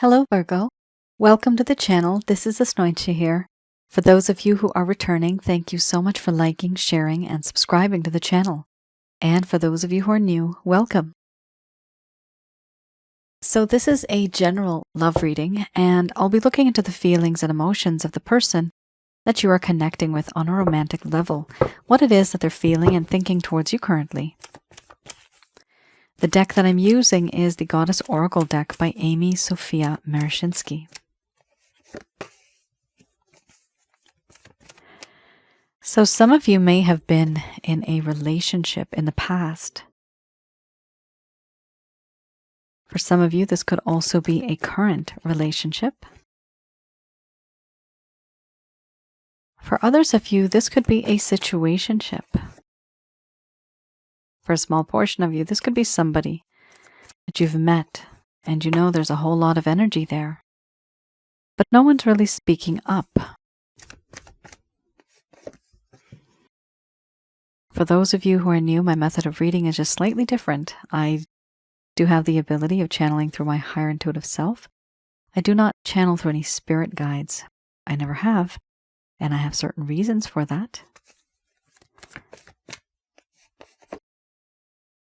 Hello, Virgo. Welcome to the channel. This is Asnointia here. For those of you who are returning, thank you so much for liking, sharing, and subscribing to the channel. And for those of you who are new, welcome. So this is a general love reading, and I'll be looking into the feelings and emotions of the person that you are connecting with on a romantic level, what it is that they're feeling and thinking towards you currently. The deck that I'm using is the Goddess Oracle deck by Amy Sophia Marashinsky. So some of you may have been in a relationship in the past. For some of you, this could also be a current relationship. For others of you, this could be a situationship. For a small portion of you, this could be somebody that you've met and you know there's a whole lot of energy there, but no one's really speaking up. For those of you who are new, my method of reading is just slightly different. I do have the ability of channeling through my higher intuitive self. I do not channel through any spirit guides. I never have, and I have certain reasons for that.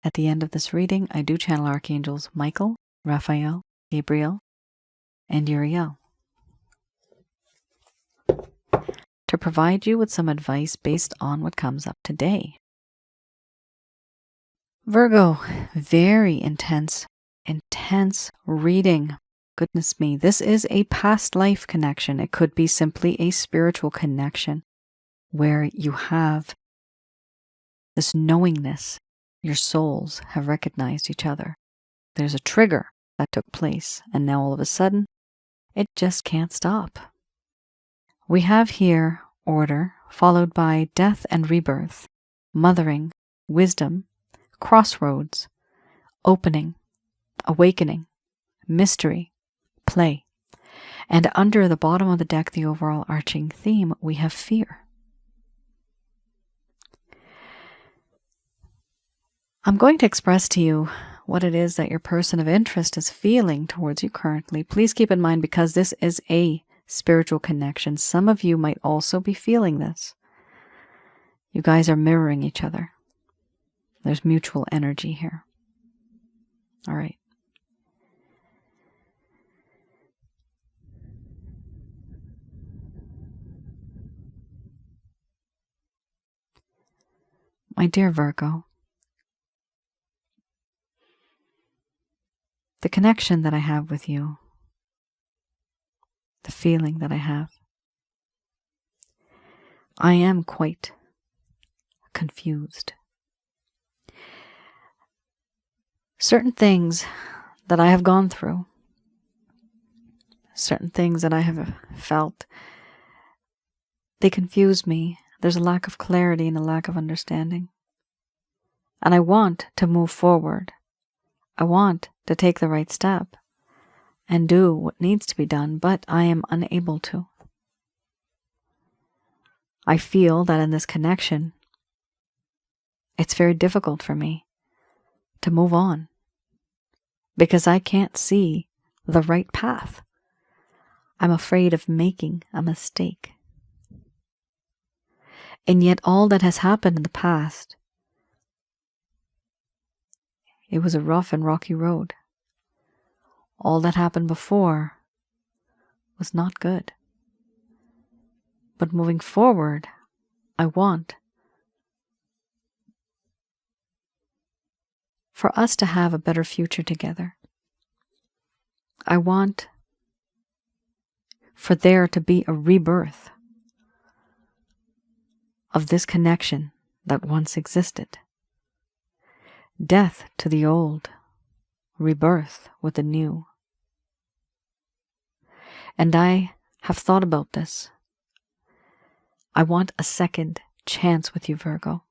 At the end of this reading, I do channel Archangels Michael, Raphael, Gabriel, and Uriel to provide you with some advice based on what comes up today. Virgo, very intense reading. Goodness me, this is a past life connection. It could be simply a spiritual connection where you have this knowingness. Your souls have recognized each other. There's a trigger that took place, and now all of a sudden, it just can't stop. We have here order, followed by death and rebirth, mothering, wisdom, crossroads, opening, awakening, mystery, play. And under the bottom of the deck, the overall arching theme, we have fear. I'm going to express to you what it is that your person of interest is feeling towards you currently. Please keep in mind, because this is a spiritual connection, some of you might also be feeling this. You guys are mirroring each other. There's mutual energy here. All right. My dear Virgo, the connection that I have with you, the feeling that I have, I am quite confused. Certain things that I have gone through, certain things that I have felt, they confuse me. There's a lack of clarity and a lack of understanding. And I want to move forward. I want to take the right step and do what needs to be done, but I am unable to. I feel that in this connection, it's very difficult for me to move on because I can't see the right path. I'm afraid of making a mistake. And yet all that has happened in the past, it was a rough and rocky road. All that happened before was not good. But moving forward, I want for us to have a better future together. I want for there to be a rebirth of this connection that once existed. Death to the old, rebirth with the new. And I have thought about this. I want a second chance with you, Virgo.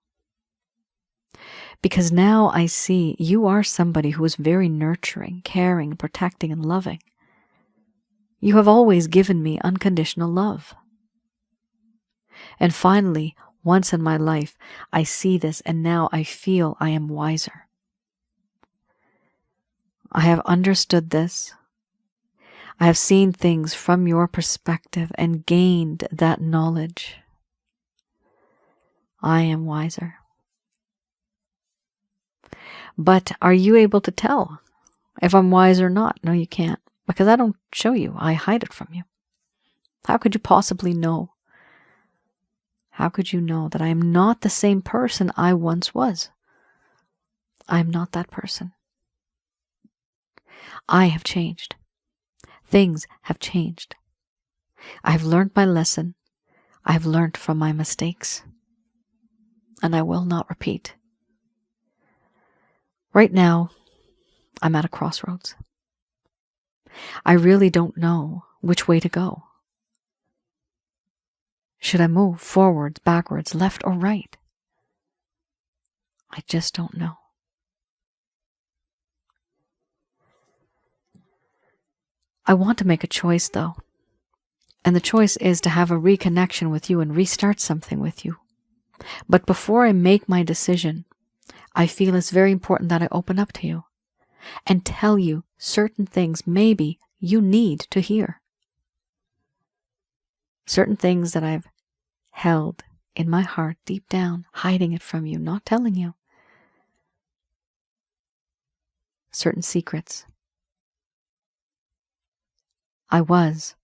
Because now I see you are somebody who is very nurturing, caring, protecting, and loving. You have always given me unconditional love. And finally, once in my life, I see this, and now I feel I am wiser. I have understood this. I have seen things from your perspective and gained that knowledge. I am wiser. But are you able to tell if I'm wise or not? No, you can't, because I don't show you. I hide it from you. How could you possibly know? How could you know that I am not the same person I once was? I am not that person. I have changed. Things have changed. I have learned my lesson. I have learned from my mistakes. And I will not repeat. Right now, I'm at a crossroads. I really don't know which way to go. Should I move forwards, backwards, left, or right? I just don't know. I want to make a choice, though. And the choice is to have a reconnection with you and restart something with you. But before I make my decision, I feel it's very important that I open up to you and tell you certain things maybe you need to hear. Certain things that I've held in my heart deep down, hiding it from you, not telling you. Certain secrets. I was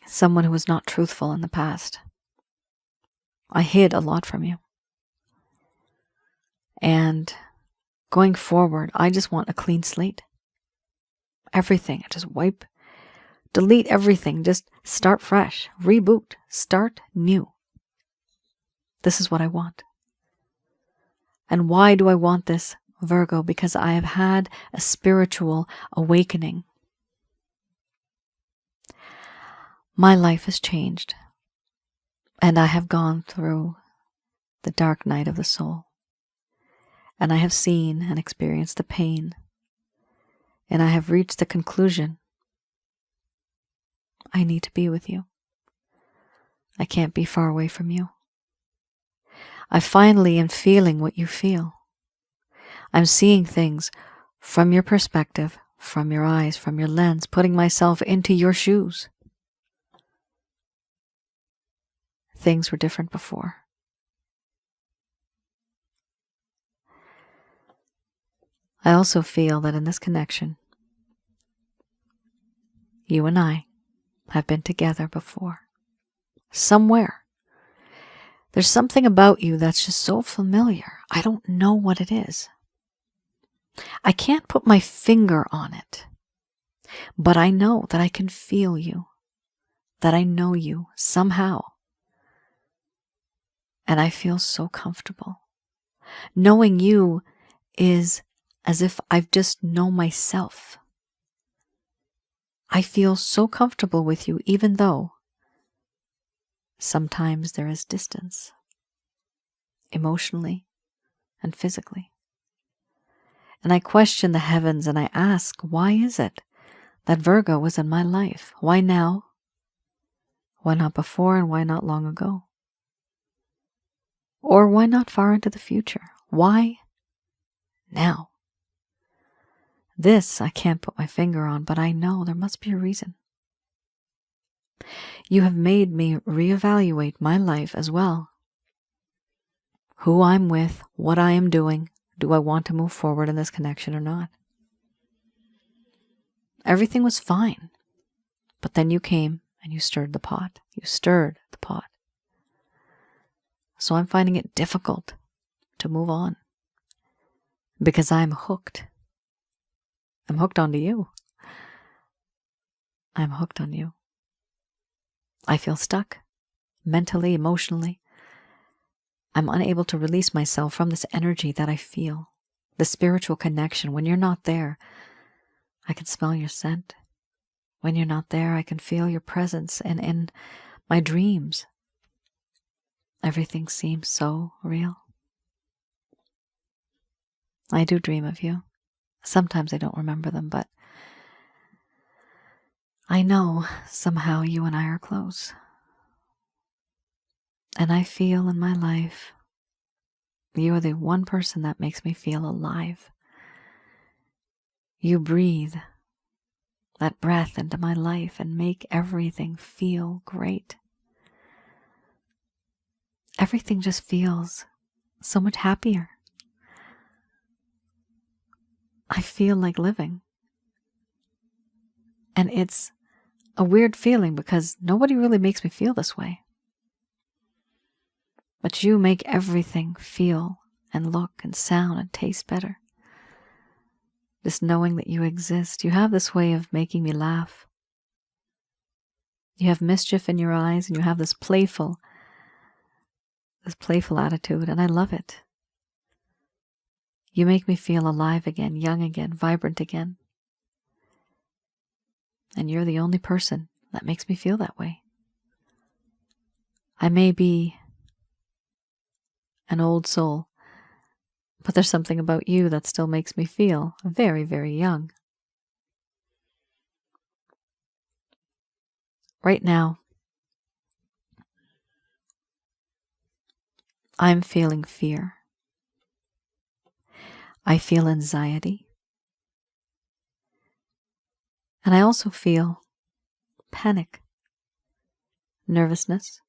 someone who was not truthful in the past. I hid a lot from you. And going forward, I just want a clean slate. Everything, I just delete everything, just start fresh, reboot, start new. This is what I want. And why do I want this, Virgo? Because I have had a spiritual awakening. My life has changed, and I have gone through the dark night of the soul, and I have seen and experienced the pain, and I have reached the conclusion, I need to be with you. I can't be far away from you. I finally am feeling what you feel. I'm seeing things from your perspective, from your eyes, from your lens, putting myself into your shoes. Things were different before. I also feel that in this connection, you and I have been together before. Somewhere. There's something about you that's just so familiar. I don't know what it is. I can't put my finger on it, but I know that I can feel you, that I know you somehow. And I feel so comfortable. Knowing you is as if I've just known myself. I feel so comfortable with you, even though sometimes there is distance, emotionally and physically. And I question the heavens and I ask, why is it that Virgo was in my life? Why now? Why not before, and why not long ago? Or why not far into the future? Why now? This I can't put my finger on, but I know there must be a reason. You have made me reevaluate my life as well. Who I'm with, what I am doing, do I want to move forward in this connection or not? Everything was fine, but then you came and you stirred the pot. You stirred the pot. So I'm finding it difficult to move on because I'm hooked. I'm hooked onto you. I'm hooked on you. I feel stuck, mentally, emotionally. I'm unable to release myself from this energy that I feel, the spiritual connection. When you're not there, I can smell your scent. When you're not there, I can feel your presence. And in my dreams, everything seems so real. I do dream of you. Sometimes I don't remember them, but I know somehow you and I are close. And I feel in my life, you are the one person that makes me feel alive. you breathe that breath into my life and make everything feel great. Everything just feels so much happier. I feel like living. And it's a weird feeling because nobody really makes me feel this way. But you make everything feel and look and sound and taste better. Just knowing that you exist. You have this way of making me laugh. You have mischief in your eyes and you have this playful attitude, and I love it. You make me feel alive again, young again, vibrant again. And you're the only person that makes me feel that way. I may be an old soul, but there's something about you that still makes me feel very, very young. Right now, I'm feeling fear. I feel anxiety. And I also feel panic, nervousness,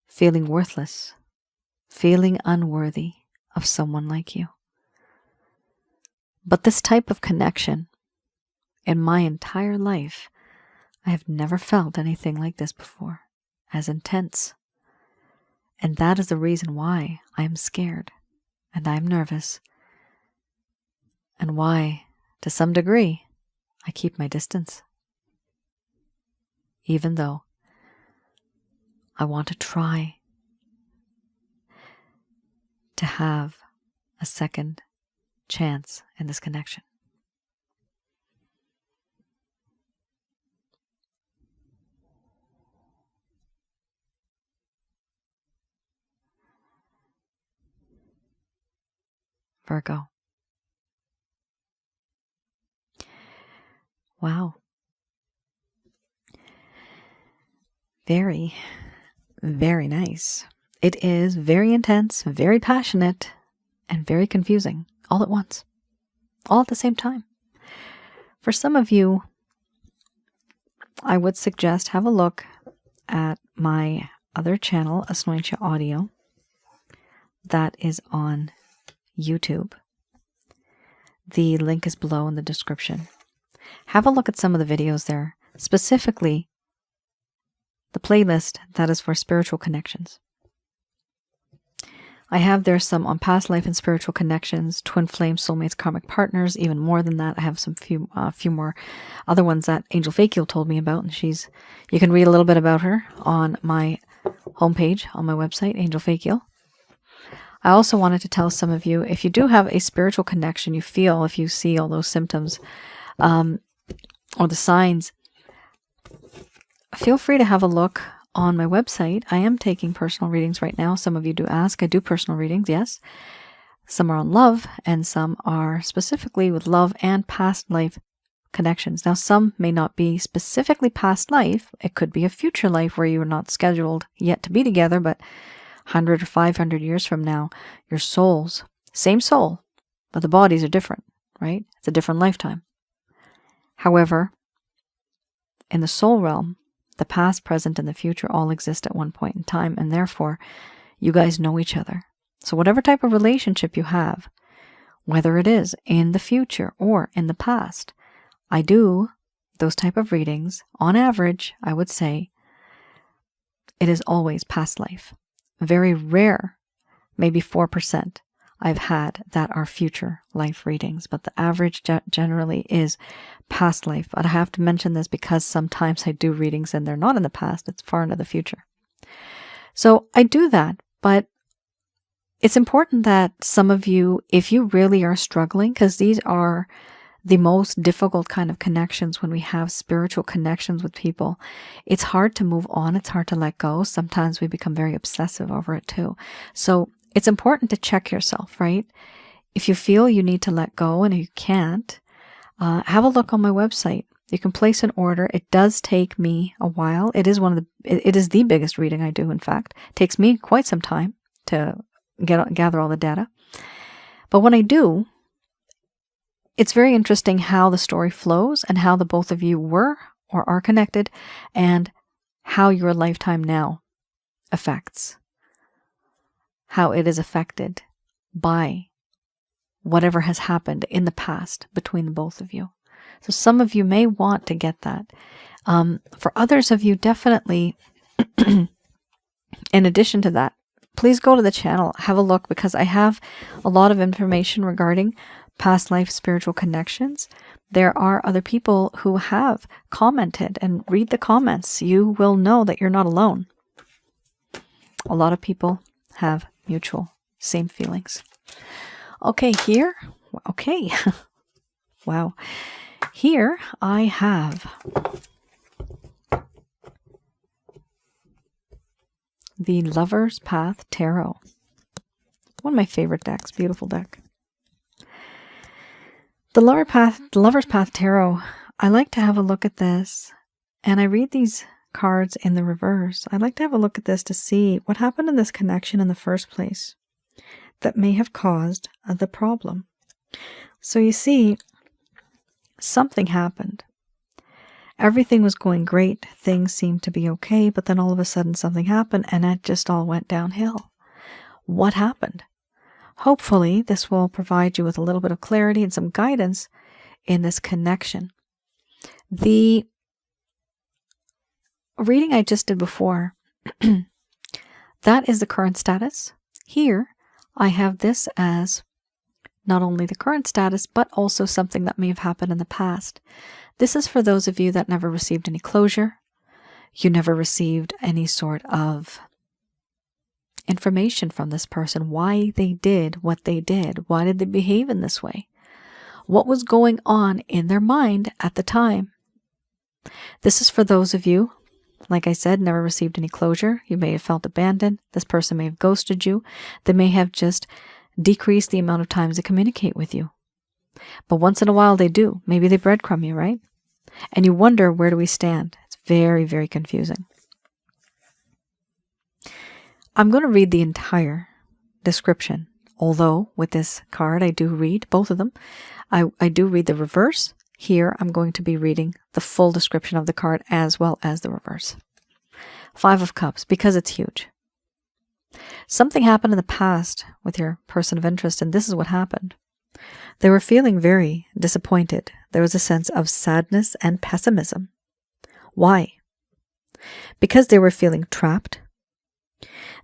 feeling worthless, feeling unworthy of someone like you. But this type of connection, in my entire life, I have never felt anything like this before, as intense. And that is the reason why I am scared and I am nervous, and why, to some degree, I keep my distance. Even though I want to try to have a second chance in this connection. Virgo. Wow. Very, very nice. It is very intense, very passionate, and very confusing all at once, all at the same time. For some of you, I would suggest have a look at my other channel, Asnointia Audio, that is on YouTube. The link is below in the description. Have a look at some of the videos there, specifically the playlist that is for spiritual connections. I have there some on past life and spiritual connections, twin flame, soulmates, karmic partners, even more than that. I have some few more other ones that Angel Fakiel told me about, and you can read a little bit about her on my homepage on my website, Angel Fakiel. I also wanted to tell some of you, if you do have a spiritual connection, if you see all those symptoms or the signs, feel free to have a look on my website. I am taking personal readings right now. Some of you do ask. I do personal readings, yes. Some are on love, and some are specifically with love and past life connections. Now, some may not be specifically past life. It could be a future life where you are not scheduled yet to be together, but 100 or 500 years from now, your souls, same soul, but the bodies are different, right? It's a different lifetime. However, in the soul realm, the past, present, and the future all exist at one point in time, and therefore, you guys know each other. So whatever type of relationship you have, whether it is in the future or in the past, I do those type of readings. On average, I would say it is always past life. Very rare, maybe 4%, I've had that are future life readings, but the average generally is past life. But I have to mention this because sometimes I do readings and they're not in the past, it's far into the future. So I do that, but it's important that some of you, if you really are struggling, because these are the most difficult kind of connections when we have spiritual connections with people. It's hard to move on. It's hard to let go. Sometimes we become very obsessive over it too. So it's important to check yourself, right? If you feel you need to let go and you can't, have a look on my website. You can place an order. It does take me a while. It is the biggest reading I do, in fact. It takes me quite some time to gather all the data. But when I do, it's very interesting how the story flows and how the both of you were or are connected, and how your lifetime now affects, how it is affected by whatever has happened in the past between the both of you. So some of you may want to get that. For others of you, definitely, in addition to that, please go to the channel, have a look, because I have a lot of information regarding past life spiritual connections. There are other people who have commented, and read the comments. You will know that you're not alone. A lot of people have mutual same feelings. Okay, here, okay, wow. Here I have the Lover's Path Tarot. One of my favorite decks, beautiful deck. The Lover's Path Tarot, I like to have a look at this, and I read these cards in the reverse. I like to have a look at this to see what happened in this connection in the first place that may have caused the problem. So you see, something happened. Everything was going great. Things seemed to be okay, but then all of a sudden something happened and it just all went downhill. What happened? Hopefully, this will provide you with a little bit of clarity and some guidance in this connection. The reading I just did before, that is the current status. Here, I have this as not only the current status, but also something that may have happened in the past. This is for those of you that never received any closure. You never received any sort of information from this person, why they did what they did. Why did they behave in this way? What was going on in their mind at the time? This is for those of you, like I said, never received any closure. You may have felt abandoned. This person may have ghosted you. They may have just decreased the amount of times they communicate with you. But once in a while they do. Maybe they breadcrumb you, right? And you wonder, where do we stand? It's very, very confusing. I'm going to read the entire description, although with this card I do read both of them. I do read the reverse. Here I'm going to be reading the full description of the card as well as the reverse. 5 of Cups, because it's huge. Something happened in the past with your person of interest, and this is what happened. They were feeling very disappointed. There was a sense of sadness and pessimism. Why? Because they were feeling trapped.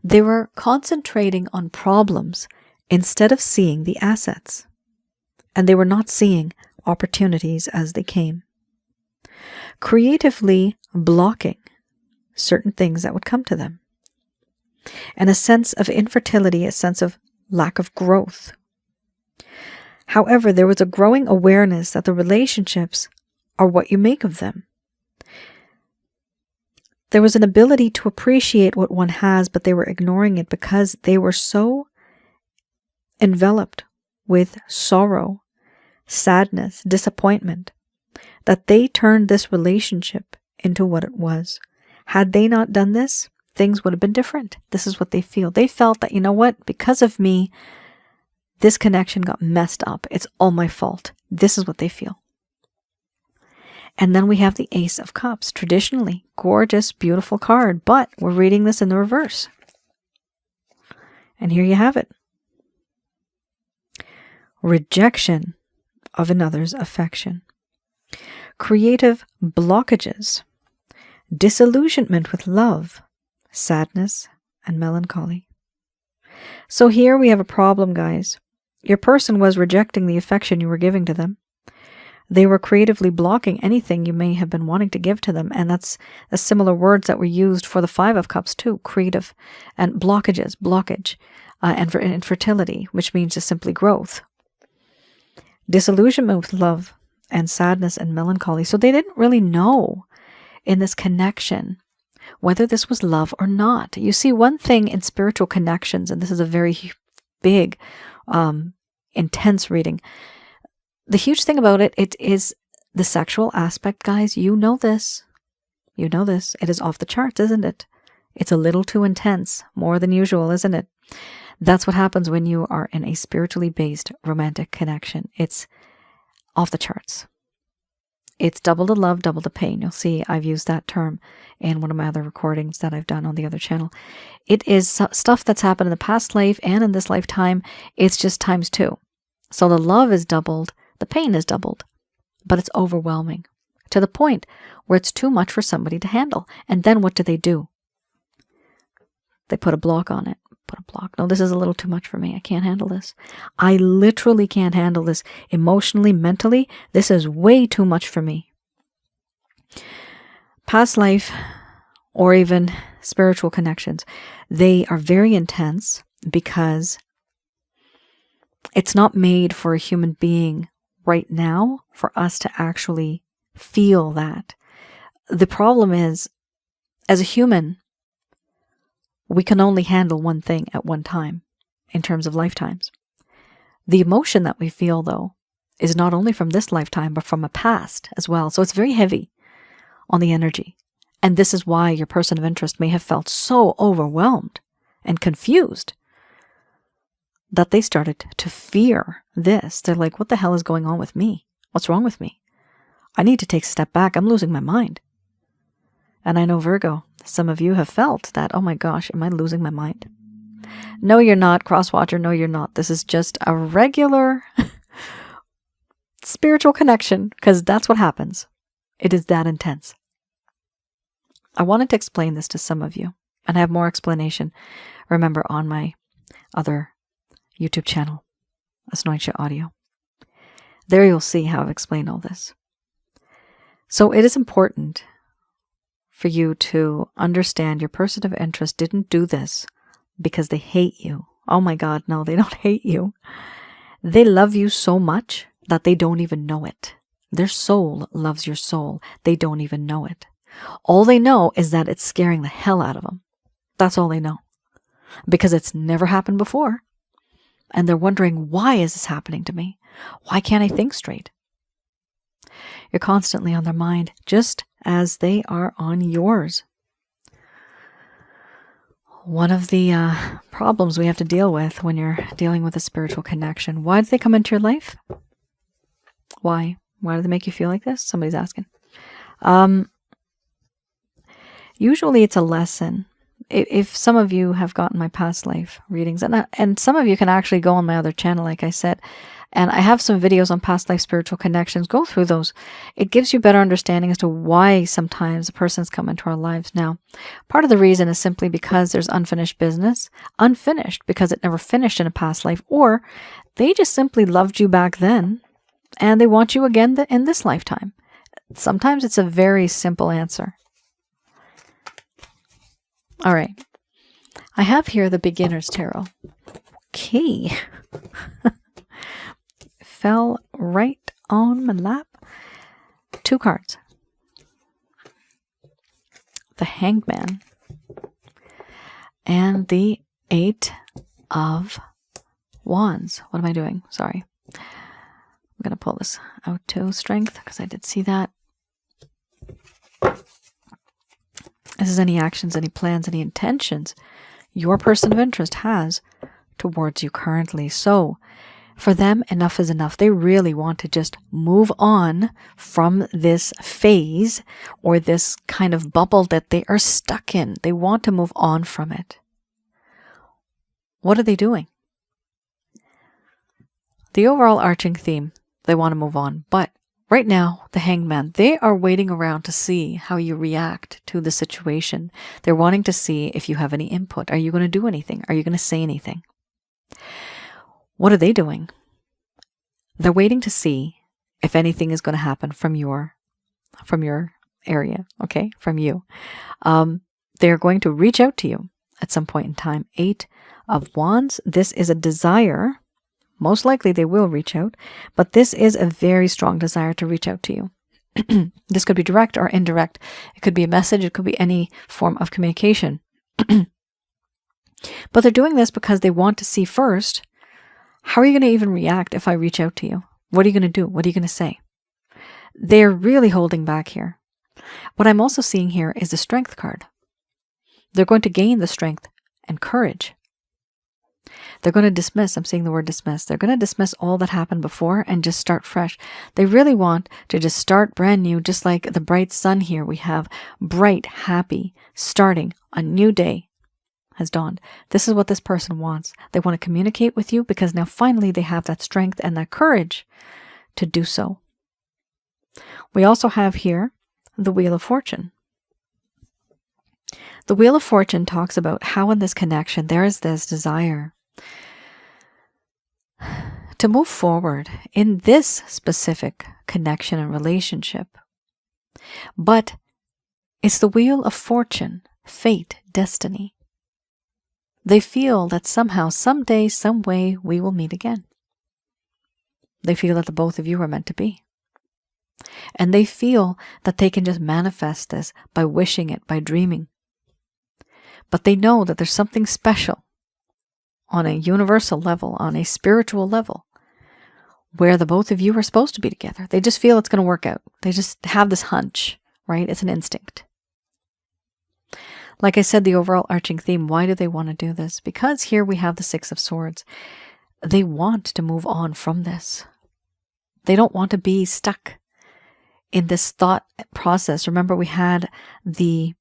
They were concentrating on problems instead of seeing the assets. And they were not seeing opportunities as they came. Creatively blocking certain things that would come to them. And a sense of infertility, a sense of lack of growth. However, there was a growing awareness that the relationships are what you make of them. There was an ability to appreciate what one has, but they were ignoring it because they were so enveloped with sorrow, sadness, disappointment, that they turned this relationship into what it was. Had they not done this, things would have been different. This is what they feel. They felt that, you know what, because of me, this connection got messed up. It's all my fault. This is what they feel. And then we have the Ace of Cups. Traditionally, gorgeous, beautiful card, but we're reading this in the reverse. And here you have it. Rejection of another's affection. Creative blockages. Disillusionment with love. Sadness and melancholy. So here we have a problem, guys. Your person was rejecting the affection you were giving to them. They were creatively blocking anything you may have been wanting to give to them. And that's the similar words that were used for the 5 of Cups too. Creative and blockage, and for infertility, which means just simply growth. Disillusionment with love and sadness and melancholy. So they didn't really know in this connection whether this was love or not. You see, one thing in spiritual connections, and this is a very big, intense reading, the huge thing about it, it is the sexual aspect, guys. You know this. You know this. It is off the charts, isn't it? It's a little too intense, more than usual, isn't it? That's what happens when you are in a spiritually based romantic connection. It's off the charts. It's double the love, double the pain. You'll see I've used that term in one of my other recordings that I've done on the other channel. It is stuff that's happened in the past life and in this lifetime. It's just times 2. So the love is doubled, the pain is doubled, but it's overwhelming to the point where it's too much for somebody to handle. And then what do? They put a block on it. Put a block. No, this is a little too much for me. I can't handle this. I literally can't handle this emotionally, mentally. This is way too much for me. Past life or even spiritual connections, they are very intense because it's not made for a human being right now for us to actually feel that. The problem is, as a human, we can only handle one thing at one time in terms of lifetimes. The emotion that we feel, though, is not only from this lifetime, but from a past as well. So it's very heavy on the energy. And this is why your person of interest may have felt so overwhelmed and confused that they started to fear this. They're like, what the hell is going on with me? What's wrong with me? I need to take a step back. I'm losing my mind. And I know, Virgo, some of you have felt that, oh my gosh, am I losing my mind? No, you're not, cross-watcher. No, you're not. This is just a regular spiritual connection, because that's what happens. It is that intense. I wanted to explain this to some of you, and I have more explanation, remember, on my other YouTube channel, Asnointia Audio. There you'll see how I've explained all this. So it is important for you to understand your person of interest didn't do this because they hate you. Oh my God, no, they don't hate you. They love you so much that they don't even know it. Their soul loves your soul. They don't even know it. All they know is that it's scaring the hell out of them. That's all they know. Because it's never happened before. And they're wondering, why is this happening to me? Why can't I think straight? You're constantly on their mind, just as they are on yours. One of the problems we have to deal with when you're dealing with a spiritual connection, why do they come into your life? Why? Why do they make you feel like this? Somebody's asking. Usually it's a lesson. If some of you have gotten my past life readings, and some of you can actually go on my other channel, like I said, and I have some videos on past life spiritual connections. Go through those. It gives you better understanding as to why sometimes a person's come into our lives. Now, part of the reason is simply because there's unfinished business. Unfinished because it never finished in a past life, or they just simply loved you back then and they want you again in this lifetime. Sometimes it's a very simple answer. All right. I have here the Beginner's Tarot. Okay. Fell right on my lap. 2 cards. The Hanged Man and the 8 of Wands. What am I doing? Sorry. I'm going to pull this out to Strength because I did see that. This is any actions, any plans, any intentions your person of interest has towards you currently. So for them, enough is enough. They really want to just move on from this phase or this kind of bubble that they are stuck in. They want to move on from it. What are they doing? The overall arching theme, they want to move on. But right now, the Hanged Man, they are waiting around to see how you react to the situation. They're wanting to see if you have any input. Are you going to do anything? Are you going to say anything? What are they doing? They're waiting to see if anything is going to happen from your area, okay, from you. They're going to reach out to you at some point in time. 8 of Wands, this is a desire. Most likely they will reach out, but this is a very strong desire to reach out to you. This could be direct or indirect. It could be a message. It could be any form of communication. But they're doing this because they want to see first, how are you going to even react if I reach out to you? What are you going to do? What are you going to say? They're really holding back here. What I'm also seeing here is the Strength card. They're going to gain the strength and courage They're going to dismiss, I'm saying the word dismiss. They're going to dismiss all that happened before and just start fresh. They really want to just start brand new, just like the bright sun here. We have bright, happy, starting a new day has dawned. This is what this person wants. They want to communicate with you because now finally they have that strength and that courage to do so. We also have here the Wheel of Fortune. The Wheel of Fortune talks about how in this connection there is this desire to move forward in this specific connection and relationship. But it's the Wheel of Fortune, fate, destiny. They feel that somehow, someday, some way, we will meet again. They feel that the both of you are meant to be. And they feel that they can just manifest this by wishing it, by dreaming. But they know that there's something special on a universal level, on a spiritual level, where the both of you are supposed to be together. They just feel it's going to work out. They just have this hunch, right? It's an instinct. Like I said, the overall arching theme, why do they want to do this? Because here we have the Six of Swords. They want to move on from this. They don't want to be stuck in this thought process. Remember, we had the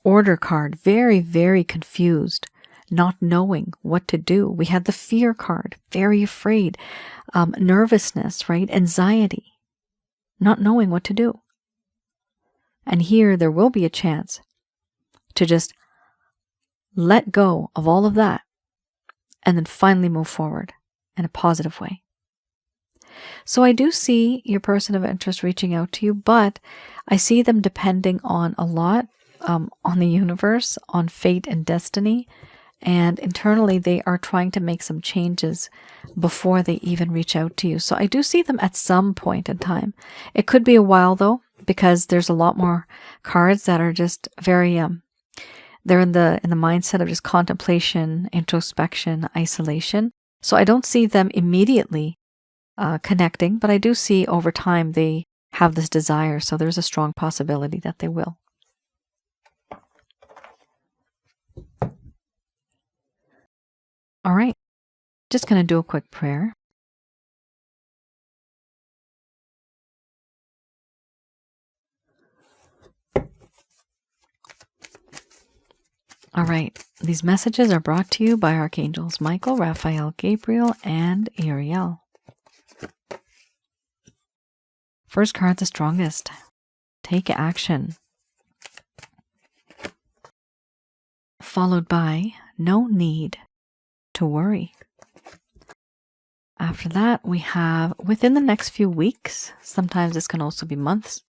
Order card, very, very confused, not knowing what to do. We had the Fear card, very afraid, nervousness, right? Anxiety, not knowing what to do. And here there will be a chance to just let go of all of that and then finally move forward in a positive way. So I do see your person of interest reaching out to you, but I see them depending on a lot, on the universe, on fate and destiny, and internally they are trying to make some changes before they even reach out to you. So I do see them at some point in time. It could be a while though, because there's a lot more cards that are just very, they're in the mindset of just contemplation, introspection, isolation. So I don't see them immediately connecting, but I do see over time they have this desire. So there's a strong possibility that they will. All right, just going to do a quick prayer. All right, these messages are brought to you by Archangels Michael, Raphael, Gabriel, and Ariel. First card, the strongest. Take action. Followed by no need to worry. After that, we have within the next few weeks, sometimes this can also be months,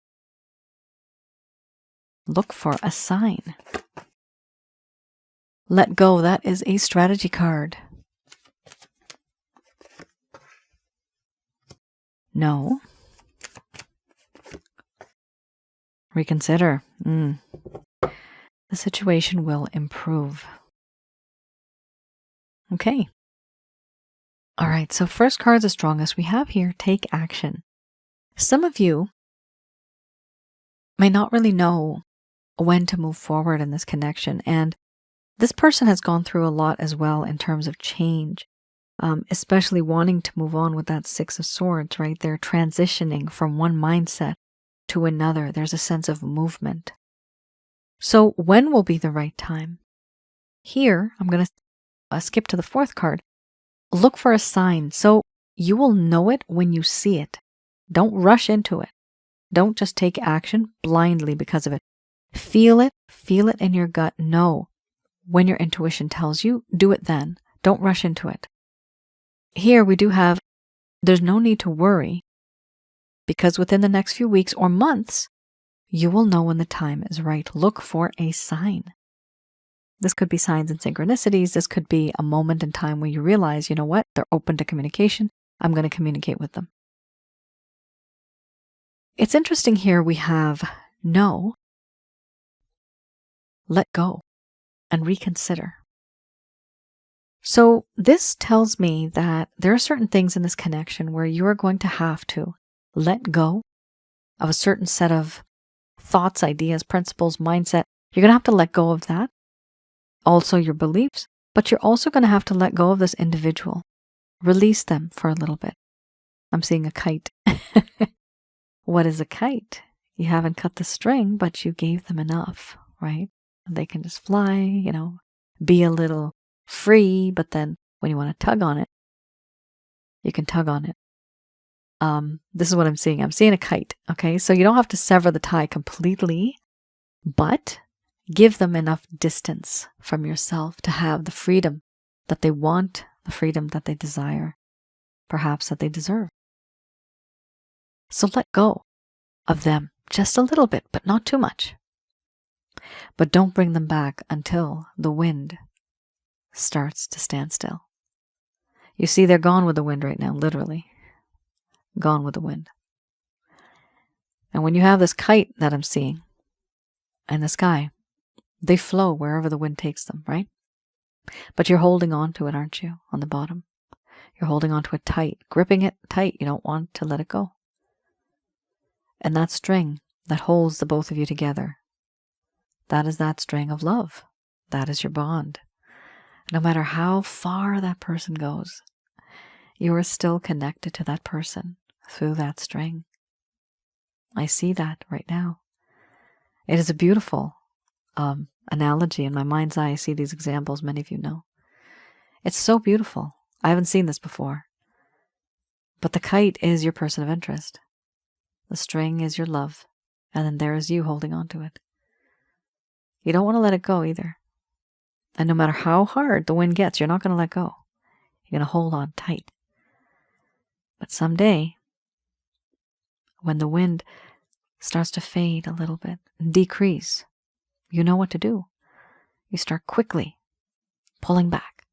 look for a sign. Let go, that is a strategy card. No. Reconsider. The situation will improve. Okay. All right, so first card's the strongest. We have here, take action. Some of you may not really know when to move forward in this connection, and this person has gone through a lot as well in terms of change, especially wanting to move on with that Six of Swords, right? They're transitioning from one mindset to another. There's a sense of movement. So when will be the right time? Here, I'm going to skip to the fourth card. Look for a sign. So you will know it when you see it. Don't rush into it. Don't just take action blindly because of it. Feel it in your gut. Know when your intuition tells you, do it then. Don't rush into it. Here we do have, there's no need to worry because within the next few weeks or months, you will know when the time is right. Look for a sign. This could be signs and synchronicities. This could be a moment in time where you realize, you know what, they're open to communication. I'm going to communicate with them. It's interesting here we have no, let go, and reconsider. So this tells me that there are certain things in this connection where you are going to have to let go of a certain set of thoughts, ideas, principles, mindset. You're going to have to let go of that. Also your beliefs, But you're also going to have to let go of this individual. Release them for a little bit. I'm seeing a kite. What is a kite? You haven't cut the string, but you gave them enough, right? They can just fly, be a little free, but then when you want to tug on it, you can tug on it. This is what I'm seeing. I'm seeing a kite, okay? So you don't have to sever the tie completely, but give them enough distance from yourself to have the freedom that they want, the freedom that they desire, perhaps that they deserve. So let go of them just a little bit, but not too much. But don't bring them back until the wind starts to stand still. You see, they're gone with the wind right now, literally. Gone with the wind. And when you have this kite that I'm seeing in the sky, they flow wherever the wind takes them, right? But you're holding on to it, aren't you, on the bottom? You're holding on to it tight, gripping it tight. You don't want to let it go. And that string that holds the both of you together, that is that string of love. That is your bond. No matter how far that person goes, you are still connected to that person through that string. I see that right now. It is a beautiful analogy in my mind's eye. I see these examples, many of you know. It's so beautiful. I haven't seen this before. But the kite is your person of interest. The string is your love. And then there is you holding on to it. You don't want to let it go either. And no matter how hard the wind gets, you're not going to let go. You're going to hold on tight. But someday, when the wind starts to fade a little bit and decrease, you know what to do. You start quickly pulling back.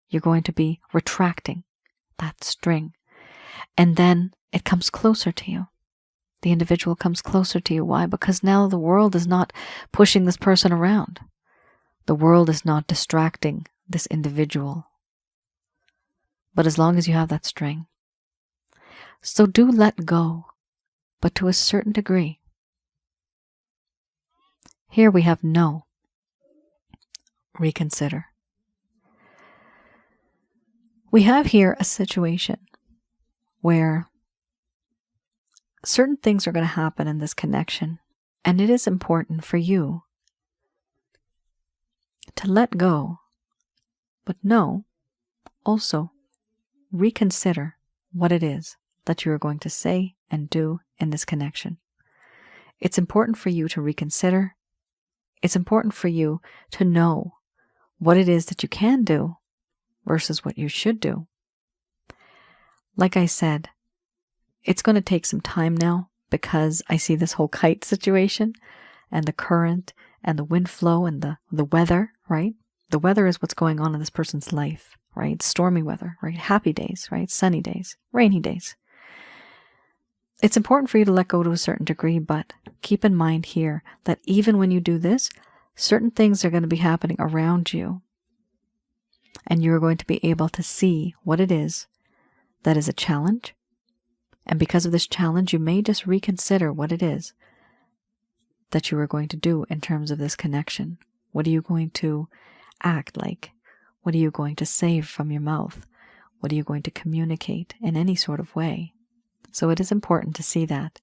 You're going to be retracting that string. And then it comes closer to you. The individual comes closer to you. Why? Because now the world is not pushing this person around. The world is not distracting this individual. But as long as you have that string. So do let go, but to a certain degree. Here we have no. Reconsider. We have here a situation where certain things are going to happen in this connection, and it is important for you to let go, but no, also reconsider what it is that you are going to say and do in this connection. It's important for you to reconsider. It's important for you to know what it is that you can do versus what you should do. Like I said, it's going to take some time now because I see this whole kite situation and the current and the wind flow and the weather, right? The weather is what's going on in this person's life, right? Stormy weather, right? Happy days, right? Sunny days, rainy days. It's important for you to let go to a certain degree, but keep in mind here that even when you do this, certain things are going to be happening around you. And you're going to be able to see what it is that is a challenge. And because of this challenge, you may just reconsider what it is that you are going to do in terms of this connection. What are you going to act like? What are you going to say from your mouth? What are you going to communicate in any sort of way? So it is important to see that.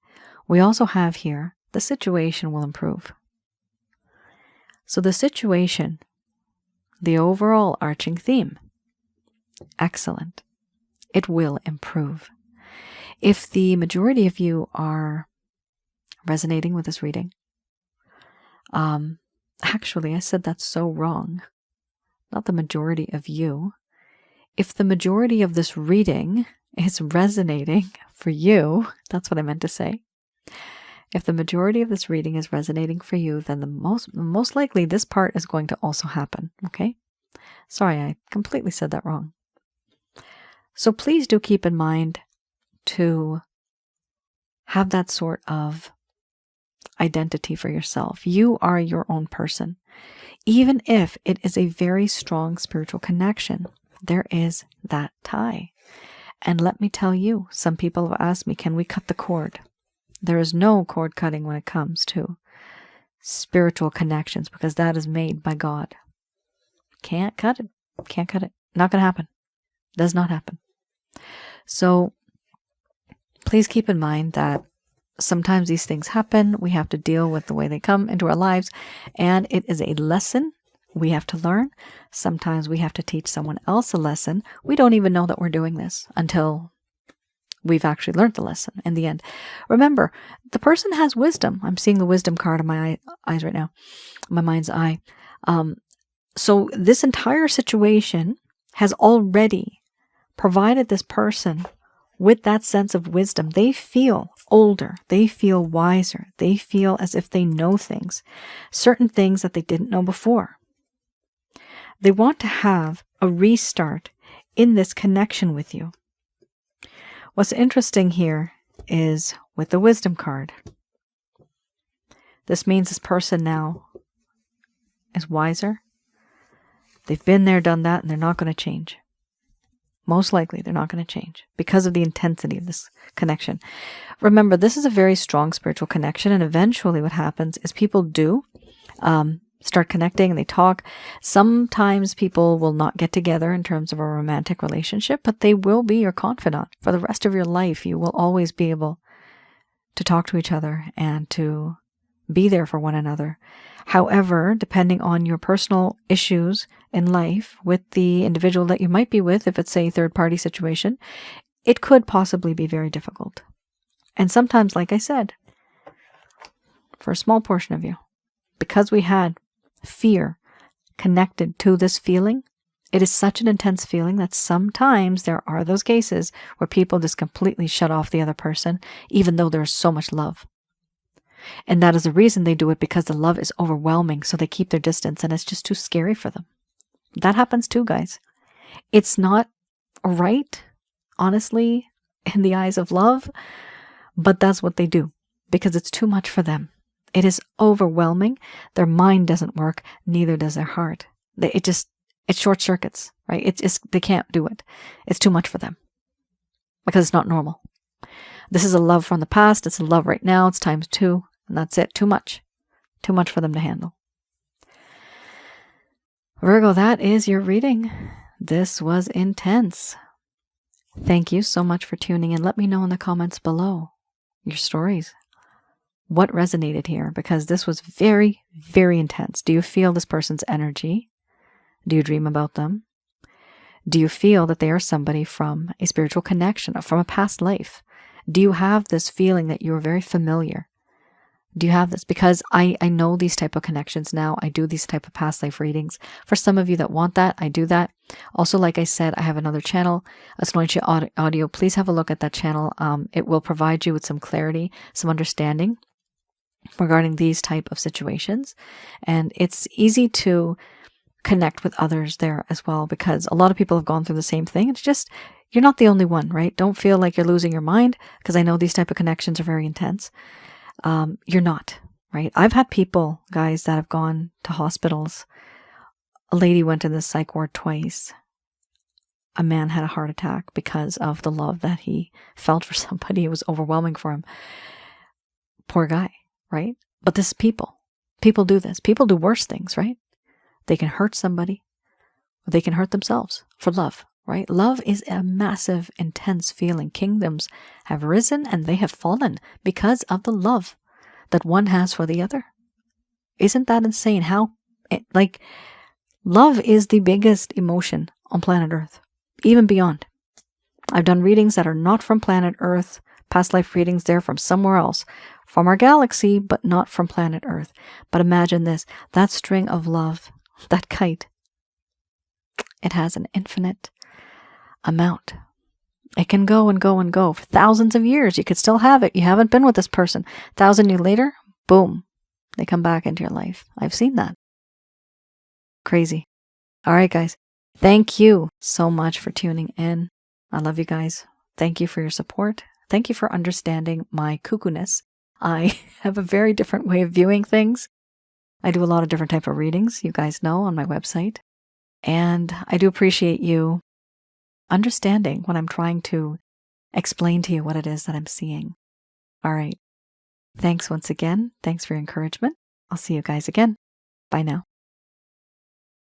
We also have here, the situation will improve. So the situation, the overall arching theme, excellent. It will improve. If the majority of you are resonating with this reading, actually, I said that's so wrong. Not the majority of you. If the majority of this reading is resonating for you, that's what I meant to say. If the majority of this reading is resonating for you, then the most likely this part is going to also happen, okay? Sorry, I completely said that wrong. So please do keep in mind to have that sort of identity for yourself. You are your own person. Even if it is a very strong spiritual connection, there is that tie. And let me tell you, some people have asked me, can we cut the cord? There is no cord cutting when it comes to spiritual connections because that is made by God. Can't cut it. Can't cut it. Not going to happen. Does not happen. So please keep in mind that sometimes these things happen. We have to deal with the way they come into our lives, and it is a lesson we have to learn. Sometimes we have to teach someone else a lesson. We don't even know that we're doing this until we've actually learned the lesson in the end. Remember, the person has wisdom. I'm seeing the wisdom card in my eyes right now, my mind's eye. So this entire situation has already provided this person with that sense of wisdom. They feel older. They feel wiser. They feel as if they know things, certain things that they didn't know before. They want to have a restart in this connection with you. What's interesting here is with the wisdom card, this means this person now is wiser. They've been there, done that, and they're not going to change. Most likely, they're not going to change because of the intensity of this connection. Remember, this is a very strong spiritual connection, and eventually what happens is people do start connecting and they talk. Sometimes people will not get together in terms of a romantic relationship, but they will be your confidant for the rest of your life. You will always be able to talk to each other and to be there for one another. However, depending on your personal issues in life with the individual that you might be with, if it's a third-party situation, it could possibly be very difficult. And sometimes, like I said, for a small portion of you, because we had fear connected to this feeling, it is such an intense feeling that sometimes there are those cases where people just completely shut off the other person, even though there's so much love. And that is the reason they do it, because the love is overwhelming, so they keep their distance, and it's just too scary for them. That happens too, guys. It's not right, honestly, in the eyes of love, but that's what they do, because it's too much for them. It is overwhelming. Their mind doesn't work, neither does their heart. It short circuits, right? They can't do it. It's too much for them, because it's not normal. This is a love from the past. It's a love right now. It's times 2. And that's it. Too much. Too much for them to handle. Virgo, that is your reading. This was intense. Thank you so much for tuning in. Let me know in the comments below your stories. What resonated here? Because this was very, very intense. Do you feel this person's energy? Do you dream about them? Do you feel that they are somebody from a spiritual connection, or from a past life? Do you have this feeling that you're very familiar? Do you have this? Because I know these type of connections now. I do these type of past life readings. For some of you that want that, I do that. Also, like I said, I have another channel, Asnointia Audio. Please have a look at that channel. It will provide you with some clarity, some understanding regarding these type of situations. And it's easy to connect with others there as well, because a lot of people have gone through the same thing. It's just, you're not the only one, right? Don't feel like you're losing your mind, because I know these type of connections are very intense. You're not, right? I've had people, guys, that have gone to hospitals. A lady went in the psych ward twice. A man had a heart attack because of the love that he felt for somebody. It was overwhelming for him. Poor guy, right? But this is people. People do this. People do worse things, right? They can hurt somebody, or they can hurt themselves for love, right? Love is a massive, intense feeling. Kingdoms have risen and they have fallen because of the love that one has for the other. Isn't that insane? Love is the biggest emotion on planet Earth, even beyond. I've done readings that are not from planet Earth, past life readings. They're from somewhere else, from our galaxy, but not from planet Earth. But imagine this, that string of love, that kite, it has an infinite amount. It can go and go and go for thousands of years. You could still have it. You haven't been with this person. 1,000 years later, boom, they come back into your life. I've seen that. Crazy. All right, guys. Thank you so much for tuning in. I love you guys. Thank you for your support. Thank you for understanding my cuckoo-ness. I have a very different way of viewing things. I do a lot of different type of readings, you guys know, on my website. And I do appreciate you understanding when I'm trying to explain to you what it is that I'm seeing. All right. Thanks once again. Thanks for your encouragement. I'll see you guys again. Bye now.